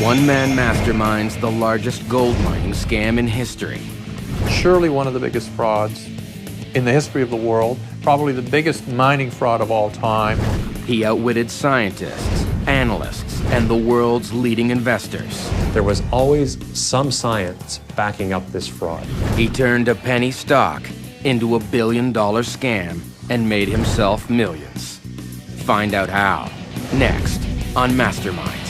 One man masterminds the largest gold mining scam in history. Surely one of the biggest frauds in the history of the world, probably the biggest mining fraud of all time. He outwitted scientists, analysts, and the world's leading investors. There was always some science backing up this fraud. He turned a penny stock into $1 billion scam and made himself millions. Find out how, next on Masterminds.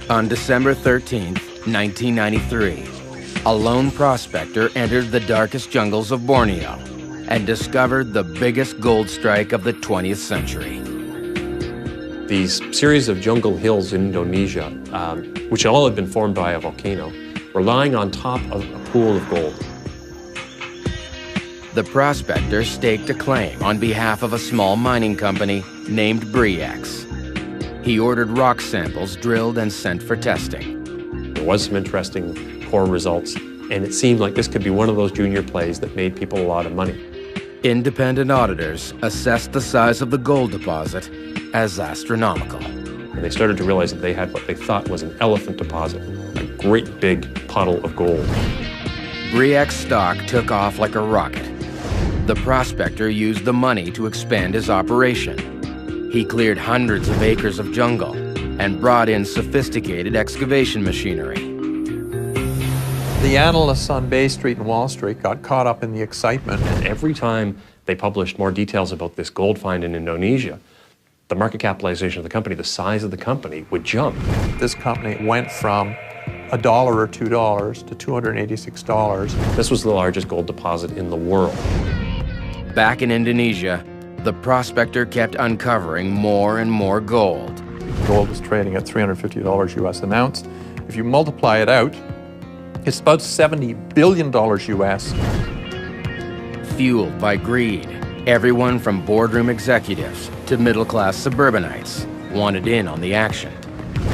On December 13th, 1993, a lone prospector entered the darkest jungles of Borneo and discovered the biggest gold strike of the 20th century. These series of jungle hills in Indonesia, which all had been formed by a volcano, were lying on top of a pool of gold. The prospector staked a claim on behalf of a small mining company named Bre-X. He ordered rock samples drilled and sent for testing. There was some interesting core results, and it seemed like this could be one of those junior plays that made people a lot of money. Independent auditors assessed the size of the gold deposit as astronomical. And they started to realize that they had what they thought was an elephant deposit, a great big puddle of gold. Bre-X stock took off like a rocket. The prospector used the money to expand his operation. He cleared hundreds of acres of jungle and brought in sophisticated excavation machinery. The analysts on Bay Street and Wall Street got caught up in the excitement. And every time they published more details about this gold find in Indonesia, the market capitalization of the company, the size of the company, would jump. This company went from $1 or $2 to $286. This was the largest gold deposit in the world. Back in Indonesia, the prospector kept uncovering more and more gold. Gold was trading at $350 US an ounce. If you multiply it out, it's about $70 billion US. Fueled by greed, everyone from boardroom executives to middle-class suburbanites wanted in on the action.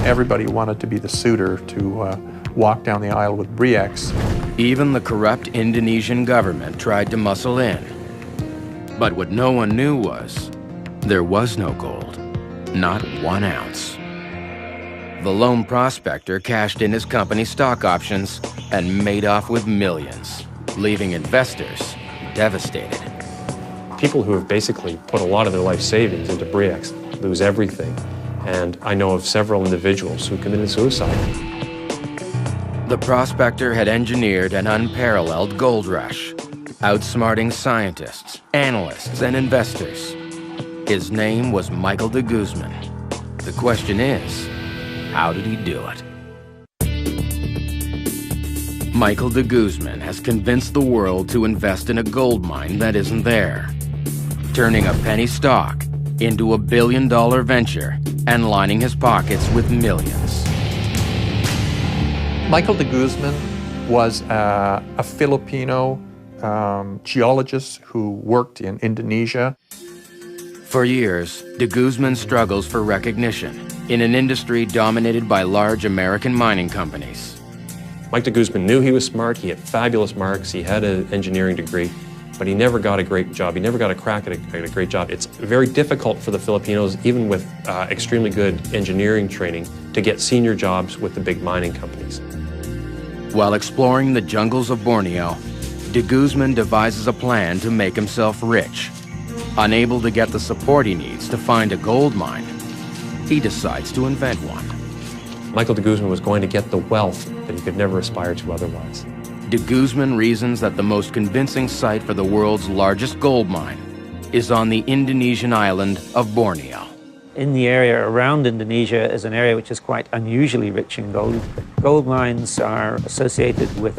Everybody wanted to be the suitor to walk down the aisle with Bre-X. Even the corrupt Indonesian government tried to muscle in. But what no one knew was, there was no gold, not 1 ounce. The lone prospector cashed in his company's stock options and made off with millions, leaving investors devastated. People who have basically put a lot of their life savings into Bre-X lose everything. And I know of several individuals who committed suicide. The prospector had engineered an unparalleled gold rush, outsmarting scientists, analysts, and investors. His name was Michael De Guzman. The question is, how did he do it? Michael De Guzman has convinced the world to invest in a gold mine that isn't there, turning a penny stock into $1 billion venture and lining his pockets with millions. Michael De Guzman was a Filipino geologist who worked in Indonesia. For years, De Guzman struggles for recognition in an industry dominated by large American mining companies. Mike De Guzman knew he was smart, he had fabulous marks, he had an engineering degree, but he never got a great job. He never got a crack at a great job. It's very difficult for the Filipinos, even with extremely good engineering training, to get senior jobs with the big mining companies. While exploring the jungles of Borneo, De Guzman devises a plan to make himself rich. Unable to get the support he needs to find a gold mine, he decides to invent one. Michael De Guzman was going to get the wealth that he could never aspire to otherwise. De Guzman reasons that the most convincing site for the world's largest gold mine is on the Indonesian island of Borneo. In the area around Indonesia is an area which is quite unusually rich in gold. Gold mines are associated with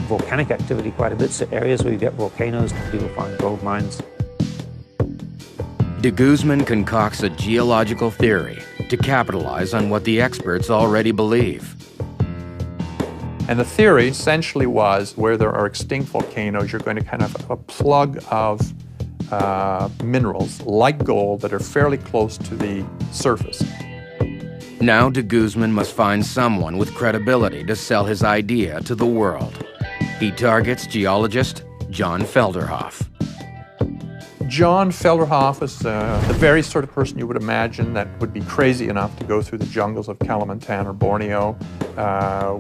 volcanic activity quite a bit, so areas where you get volcanoes, people find gold mines. De Guzman concocts a geological theory to capitalize on what the experts already believe. And the theory essentially was, where there are extinct volcanoes, you're going to kind of have a plug of minerals, like gold, that are fairly close to the surface. Now De Guzman must find someone with credibility to sell his idea to the world. He targets geologist John Felderhoff. John Felderhoff is the very sort of person you would imagine that would be crazy enough to go through the jungles of Kalimantan or Borneo,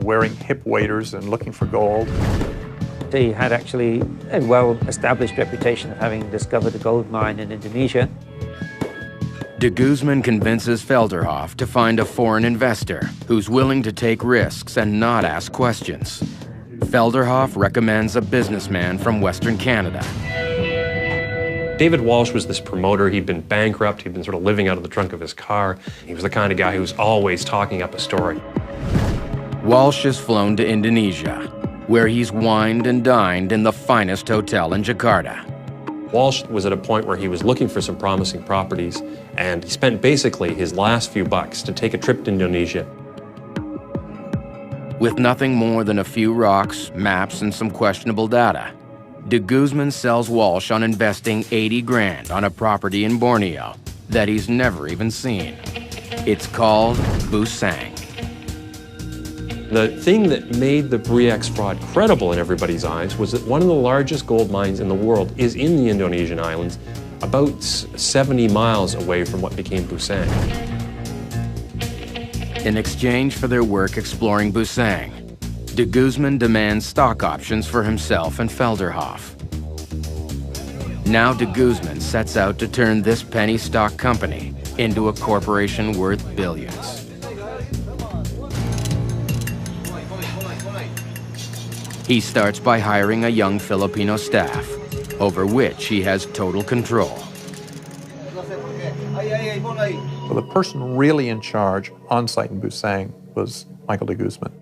wearing hip waders and looking for gold. He had actually a well-established reputation of having discovered a gold mine in Indonesia. De Guzman convinces Felderhoff to find a foreign investor who's willing to take risks and not ask questions. Felderhoff recommends a businessman from Western Canada. David Walsh was this promoter. He'd been bankrupt. He'd been sort of living out of the trunk of his car. He was the kind of guy who was always talking up a story. Walsh is flown to Indonesia, where he's wined and dined in the finest hotel in Jakarta. Walsh was at a point where he was looking for some promising properties, and he spent basically his last few bucks to take a trip to Indonesia. With nothing more than a few rocks, maps, and some questionable data, De Guzman sells Walsh on investing 80 grand on a property in Borneo that he's never even seen. It's called Busang. The thing that made the Bre-X fraud credible in everybody's eyes was that one of the largest gold mines in the world is in the Indonesian islands, about 70 miles away from what became Busang. In exchange for their work exploring Busang, De Guzman demands stock options for himself and Felderhoff. Now De Guzman sets out to turn this penny stock company into a corporation worth billions. He starts by hiring a young Filipino staff, over which he has total control. Well, the person really in charge on site in Busang was Michael De Guzman.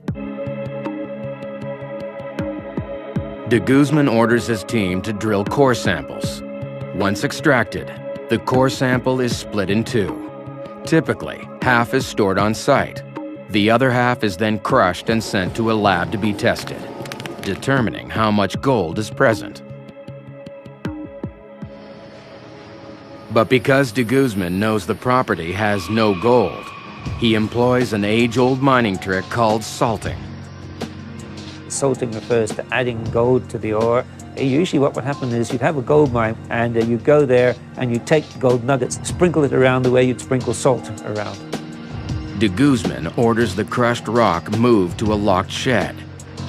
De Guzman orders his team to drill core samples. Once extracted, the core sample is split in two. Typically, half is stored on site. The other half is then crushed and sent to a lab to be tested, determining how much gold is present. But because De Guzman knows the property has no gold, he employs an age-old mining trick called salting. Salting refers to adding gold to the ore. Usually what would happen is you'd have a gold mine and you'd go there and you'd take gold nuggets, sprinkle it around the way you'd sprinkle salt around. De Guzman orders the crushed rock moved to a locked shed,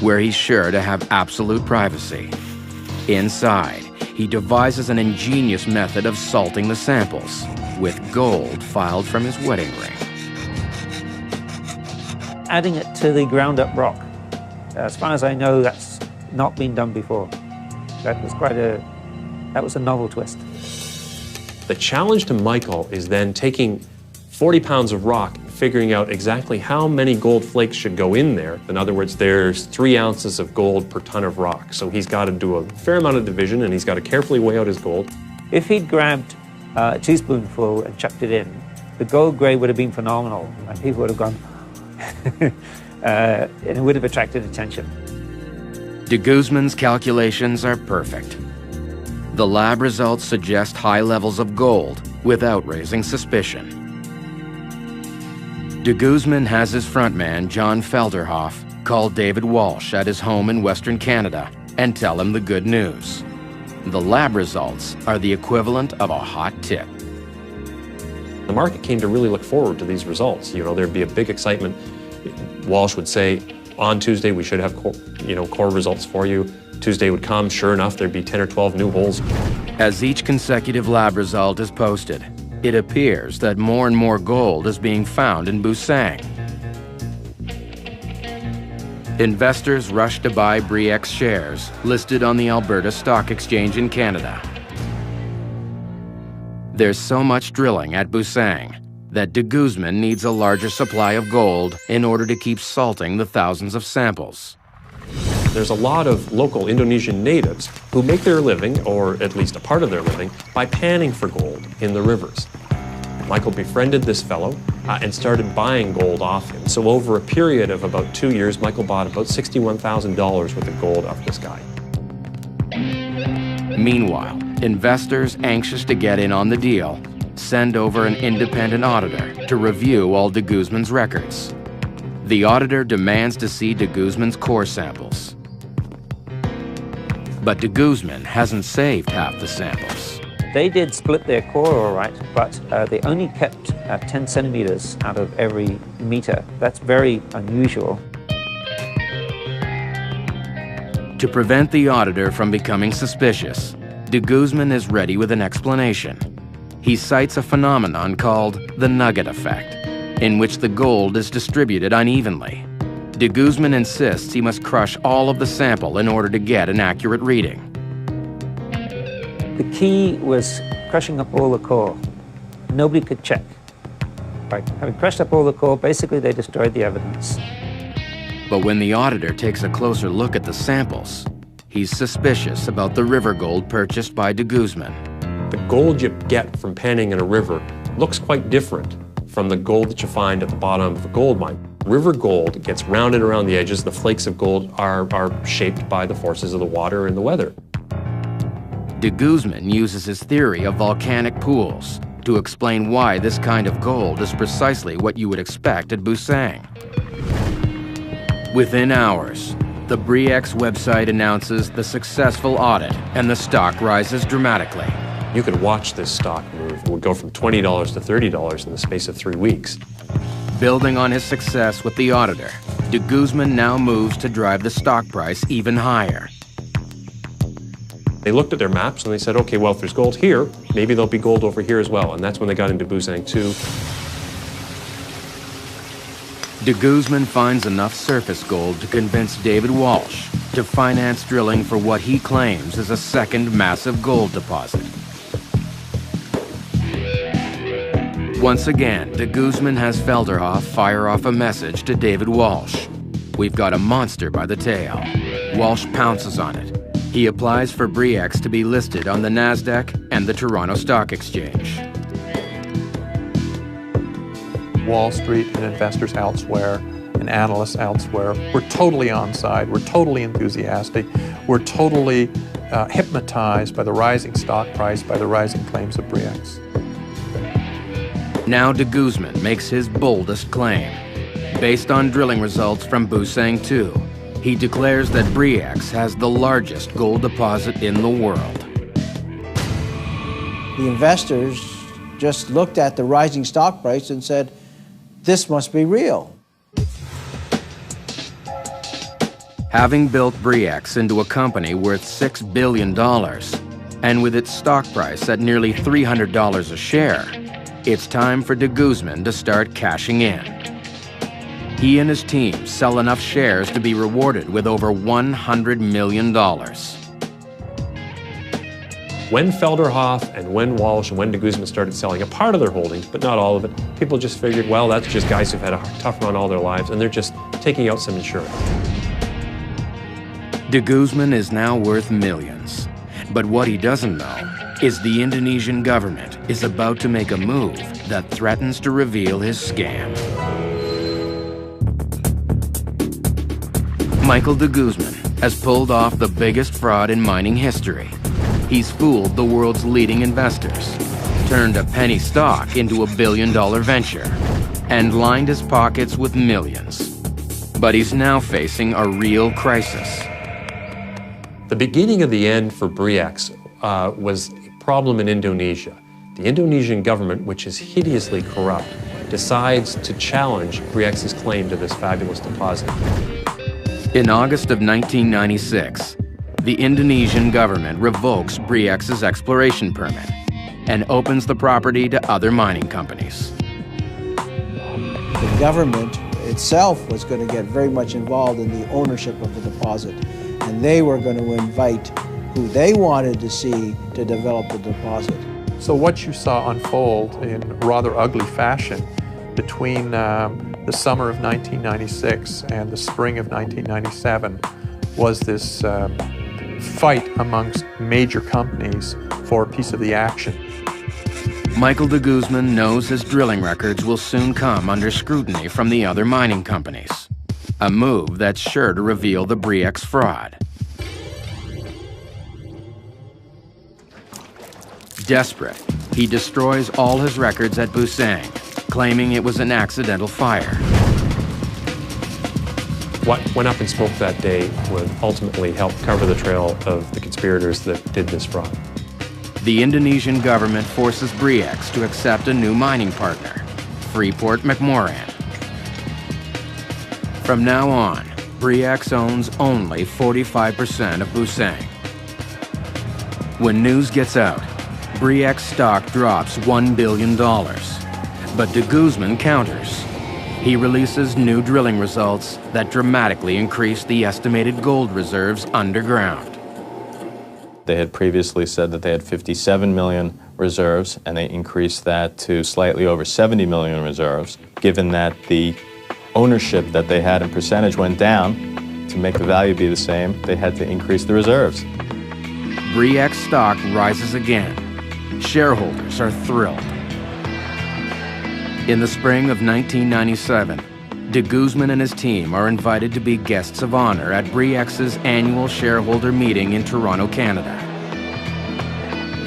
where he's sure to have absolute privacy. Inside, he devises an ingenious method of salting the samples, with gold filed from his wedding ring. Adding it to the ground-up rock. As far as I know, that's not been done before. That was a novel twist. The challenge to Michael is then taking 40 pounds of rock, figuring out exactly how many gold flakes should go in there. In other words, there's 3 ounces of gold per ton of rock. So he's got to do a fair amount of division, and he's got to carefully weigh out his gold. If he'd grabbed a teaspoonful and chucked it in, the gold grade would have been phenomenal, and people would have gone, and it would have attracted attention. De Guzman's calculations are perfect. The lab results suggest high levels of gold without raising suspicion. De Guzman has his frontman, John Felderhoff, call David Walsh at his home in Western Canada and tell him the good news. The lab results are the equivalent of a hot tip. The market came to really look forward to these results. You know, there'd be a big excitement. Walsh would say, on Tuesday we should have core results for you. Tuesday would come, sure enough, there'd be 10 or 12 new holes. As each consecutive lab result is posted, it appears that more and more gold is being found in Busang. Investors rush to buy Bre-X shares listed on the Alberta Stock Exchange in Canada. There's so much drilling at Busang that De Guzman needs a larger supply of gold in order to keep salting the thousands of samples. There's a lot of local Indonesian natives who make their living, or at least a part of their living, by panning for gold in the rivers. Michael befriended this fellow and started buying gold off him. So over a period of about 2 years, Michael bought about $61,000 worth of gold off this guy. Meanwhile, Investors anxious to get in on the deal send over an independent auditor to review all De Guzman's records. The auditor demands to see De Guzman's core samples. But De Guzman hasn't saved half the samples. They did split their core all right, but they only kept 10 centimeters out of every meter. That's very unusual. To prevent the auditor from becoming suspicious, De Guzman is ready with an explanation. He cites a phenomenon called the Nugget Effect, in which the gold is distributed unevenly. De Guzman insists he must crush all of the sample in order to get an accurate reading. The key was crushing up all the core. Nobody could check. By having crushed up all the core, basically they destroyed the evidence. But when the auditor takes a closer look at the samples, he's suspicious about the river gold purchased by De Guzman. The gold you get from panning in a river looks quite different from the gold that you find at the bottom of a gold mine. River gold gets rounded around the edges. The flakes of gold are shaped by the forces of the water and the weather. De Guzman uses his theory of volcanic pools to explain why this kind of gold is precisely what you would expect at Busang. Within hours, the Bre-X website announces the successful audit and the stock rises dramatically. You could watch this stock move. It would go from $20 to $30 in the space of 3 weeks. Building on his success with the auditor, De Guzman now moves to drive the stock price even higher. They looked at their maps and they said, okay, well, if there's gold here, maybe there'll be gold over here as well. And that's when they got into Busang 2. De Guzman finds enough surface gold to convince David Walsh to finance drilling for what he claims is a second massive gold deposit. Once again, De Guzman has Felderhoff fire off a message to David Walsh. We've got a monster by the tail. Walsh pounces on it. He applies for Bre-X to be listed on the NASDAQ and the Toronto Stock Exchange. Wall Street and investors elsewhere and analysts elsewhere were totally on side, were totally enthusiastic, were totally hypnotized by the rising stock price, by the rising claims of Bre-X. Now De Guzman makes his boldest claim. Based on drilling results from Busang 2, he declares that Bre-X has the largest gold deposit in the world. The investors just looked at the rising stock price and said, this must be real. Having built Bre-X into a company worth $6 billion, and with its stock price at nearly $300 a share, it's time for De Guzman to start cashing in. He and his team sell enough shares to be rewarded with over $100 million. When Felderhoff and when Walsh and when De Guzman started selling a part of their holdings, but not all of it, people just figured, well, that's just guys who've had a tough run all their lives, and they're just taking out some insurance. De Guzman is now worth millions. But what he doesn't know is the Indonesian government is about to make a move that threatens to reveal his scam. Michael De Guzman has pulled off the biggest fraud in mining history. He's fooled the world's leading investors, turned a penny stock into a billion-dollar venture, and lined his pockets with millions. But he's now facing a real crisis. The beginning of the end for Bre-X was a problem in Indonesia. The Indonesian government, which is hideously corrupt, decides to challenge Bre-X's claim to this fabulous deposit. In August of 1996, the Indonesian government revokes Bre-X's exploration permit and opens the property to other mining companies. The government itself was going to get very much involved in the ownership of the deposit, and they were going to invite who they wanted to see to develop the deposit. So what you saw unfold in rather ugly fashion between the summer of 1996 and the spring of 1997 was this fight amongst major companies for a piece of the action. Michael De Guzman knows his drilling records will soon come under scrutiny from the other mining companies, a move that's sure to reveal the Bre-X fraud. Desperate, he destroys all his records at Busang, claiming it was an accidental fire. What went up in smoke that day would ultimately help cover the trail of the conspirators that did this fraud. The Indonesian government forces Bre-X to accept a new mining partner, Freeport-McMoRan. From now on, Bre-X owns only 45% of Busang. When news gets out, Bre-X stock drops $1 billion, but De Guzman counters. He releases new drilling results that dramatically increase the estimated gold reserves underground. They had previously said that they had 57 million reserves, and they increased that to slightly over 70 million reserves. Given that the ownership that they had in percentage went down, to make the value be the same, they had to increase the reserves. Bre-X stock rises again. Shareholders are thrilled. In the spring of 1997, De Guzman and his team are invited to be guests of honor at Bre-X's annual shareholder meeting in Toronto, Canada.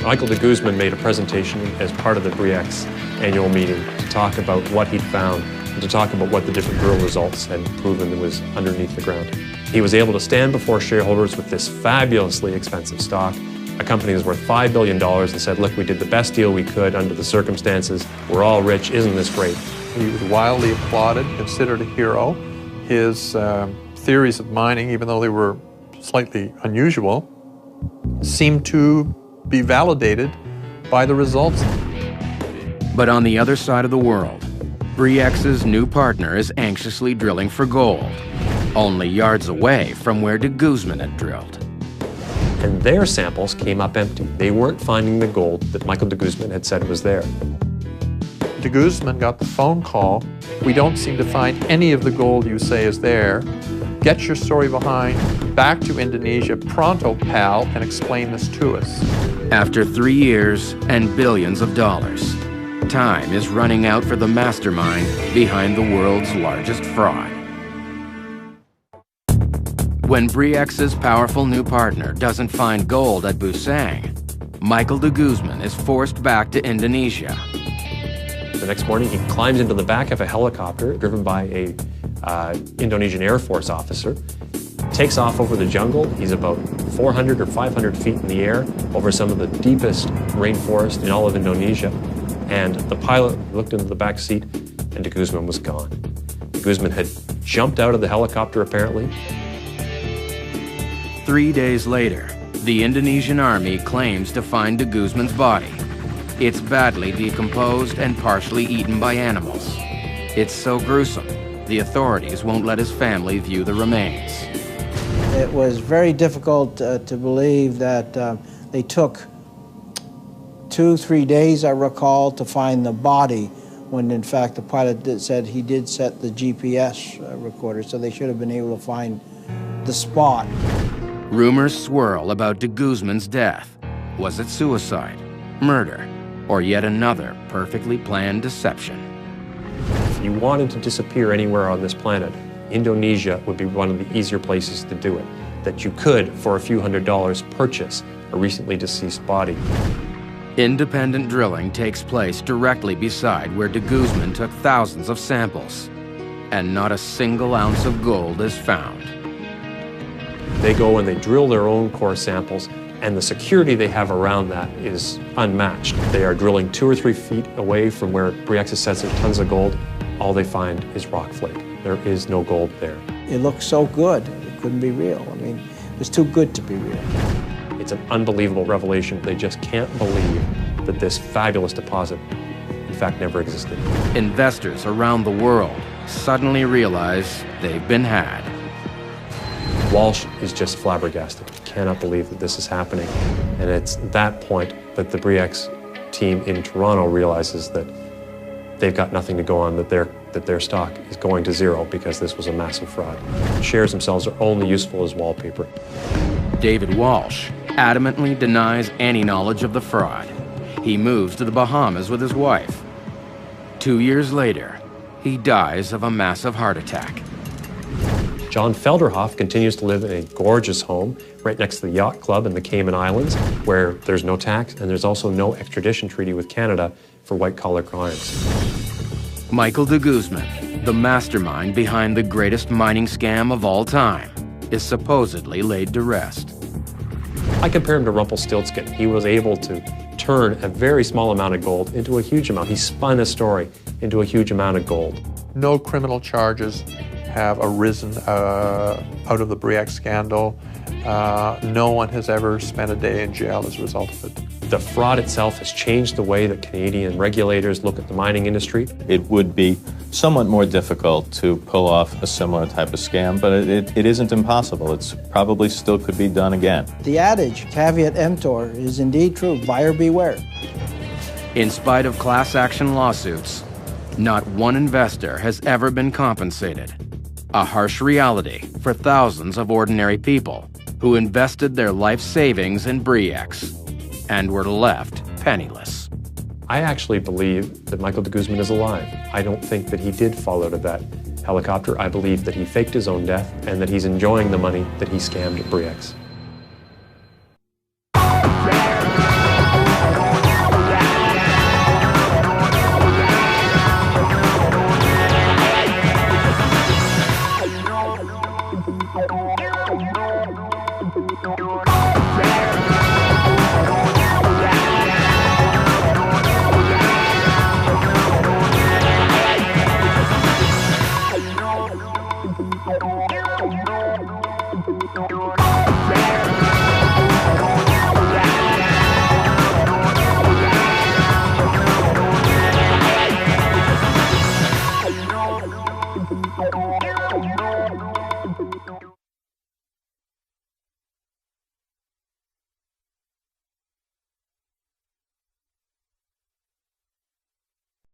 Michael De Guzman made a presentation as part of the Bre-X annual meeting to talk about what he'd found and to talk about what the different drill results had proven that was underneath the ground. He was able to stand before shareholders with this fabulously expensive stock, a company that was worth $5 billion, and said, look, we did the best deal we could under the circumstances. We're all rich. Isn't this great? He was widely applauded, considered a hero. His theories of mining, even though they were slightly unusual, seemed to be validated by the results. But on the other side of the world, Bre-X's new partner is anxiously drilling for gold, only yards away from where De Guzman had drilled. And their samples came up empty. They weren't finding the gold that Michael De Guzman had said was there. De Guzman got the phone call, "We don't seem to find any of the gold you say is there. Get your story behind, back to Indonesia pronto, pal, and explain this to us." After 3 years and billions of dollars, time is running out for the mastermind behind the world's largest fraud. When Bre-X's powerful new partner doesn't find gold at Busang, Michael De Guzman is forced back to Indonesia. The next morning, he climbs into the back of a helicopter driven by a Indonesian Air Force officer, takes off over the jungle. He's about 400 or 500 feet in the air over some of the deepest rainforest in all of Indonesia. And the pilot looked into the back seat, and De Guzman was gone. De Guzman had jumped out of the helicopter, apparently. 3 days later, the Indonesian army claims to find De Guzman's body. It's badly decomposed and partially eaten by animals. It's so gruesome, the authorities won't let his family view the remains. It was very difficult to believe that they took 2-3 days, I recall, to find the body, when in fact the pilot said he did set the GPS recorder, so they should have been able to find the spot. Rumors swirl about De Guzman's death. Was it suicide, murder, or yet another perfectly planned deception? If you wanted to disappear anywhere on this planet, Indonesia would be one of the easier places to do it. That you could, for a few $100s, purchase a recently deceased body. Independent drilling takes place directly beside where De Guzman took thousands of samples, and not a single ounce of gold is found. They go and they drill their own core samples, and the security they have around that is unmatched. They are drilling 2 or 3 feet away from where Bre-X says there's tons of gold. All they find is rock flake. There is no gold there. It looked so good, it couldn't be real. I mean, it was too good to be real. It's an unbelievable revelation. They just can't believe that this fabulous deposit, in fact, never existed. Investors around the world suddenly realize they've been had. Walsh is just flabbergasted. He cannot believe that this is happening. And it's that point that the Bre-X team in Toronto realizes that they've got nothing to go on, that their stock is going to zero because this was a massive fraud. Shares themselves are only useful as wallpaper. David Walsh adamantly denies any knowledge of the fraud. He moves to the Bahamas with his wife. 2 years later, he dies of a massive heart attack. John Felderhoff continues to live in a gorgeous home right next to the yacht club in the Cayman Islands, where there's no tax and there's also no extradition treaty with Canada for white-collar crimes. Michael De Guzman, the mastermind behind the greatest mining scam of all time, is supposedly laid to rest. I compare him to Rumpelstiltskin. He was able to turn a very small amount of gold into a huge amount. He spun a story into a huge amount of gold. No criminal charges have arisen out of the Bre-X scandal. No one has ever spent a day in jail as a result of it. The fraud itself has changed the way that Canadian regulators look at the mining industry. It would be somewhat more difficult to pull off a similar type of scam, but it isn't impossible. It's probably still could be done again. The adage, caveat emptor, is indeed true. Buyer beware. In spite of class action lawsuits, not one investor has ever been compensated. A harsh reality for thousands of ordinary people who invested their life savings in Bre-X and were left penniless. I actually believe that Michael De Guzman is alive. I don't think that he did fall out of that helicopter. I believe that he faked his own death and that he's enjoying the money that he scammed at Bre-X.